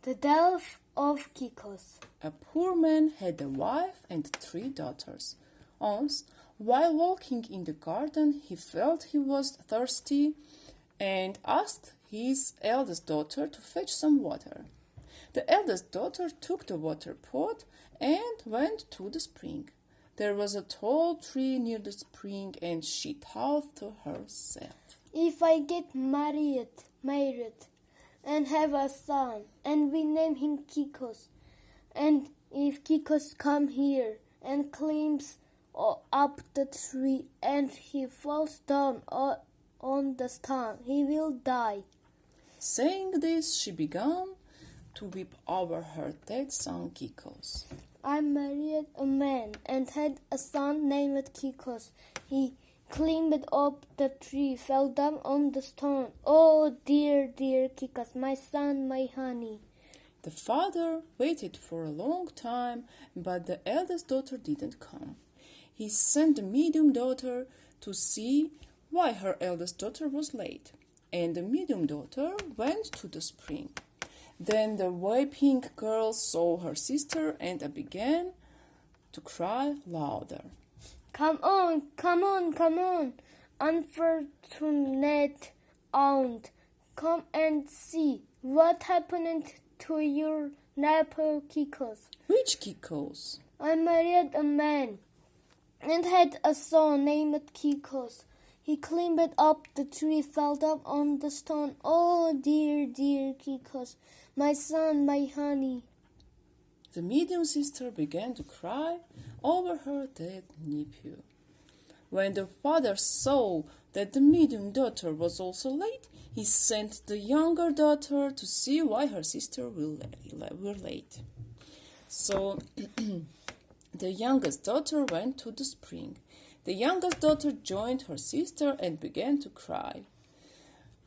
The death of Kikos. A poor man had a wife and 3 daughters. Once, while walking in the garden, he felt he was thirsty and asked his eldest daughter to fetch some water. The eldest daughter took the water pot and went to the spring. There was a tall tree near the spring, and she thought to herself, If I get married and have a son, and we name him Kikos, and if Kikos come here and climbs up the tree and he falls down on the stump, he will die. Saying this, she began to weep over her dead son Kikos. I married a man and had a son named Kikos. He climbed up the tree, fell down on the stone. Oh, dear, dear Kikos, my son, my honey. The father waited for a long time, but the eldest daughter didn't come. He sent the medium daughter to see why her eldest daughter was late, and the medium daughter went to the spring. Then the weeping girl saw her sister and began to cry louder. Come on, come on, come on, unfortunate aunt. Come and see what happened to your neighbor Kikos. Which Kikos? I married a man and had a son named Kikos. He climbed up the tree, fell down on the stone. Oh, dear, dear Kikos, my son, my honey. The medium sister began to cry over her dead nephew. When the father saw that the medium daughter was also late, he sent the younger daughter to see why her sister were late. So the youngest daughter went to the spring. The youngest daughter joined her sister and began to cry.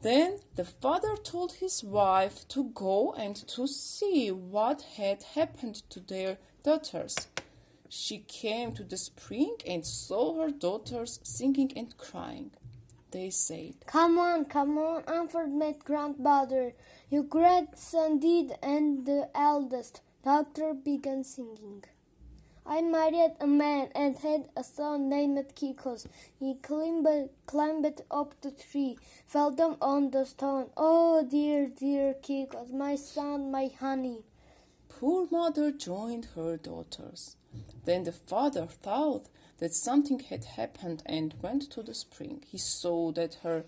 Then the father told his wife to go and to see what had happened to their daughters. She came to the spring and saw her daughters singing and crying. They said, Come on, unfortunate grandmother. Your grandson did, and the eldest daughter began singing. I married a man and had a son named Kikos. He climbed up the tree, fell down on the stone. Oh, dear, dear Kikos, my son, my honey. Poor mother joined her daughters. Then the father thought that something had happened and went to the spring. He saw that her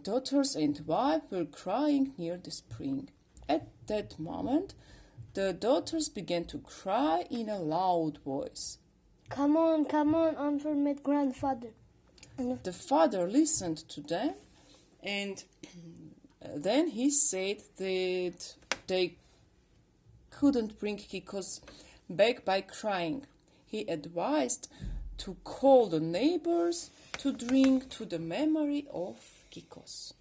daughters and wife were crying near the spring. At that moment, the daughters began to cry in a loud voice. Come on, unfortunate grandfather. The father listened to them, and then he said that they couldn't bring Kikos back by crying. He advised to call the neighbors to drink to the memory of Kikos.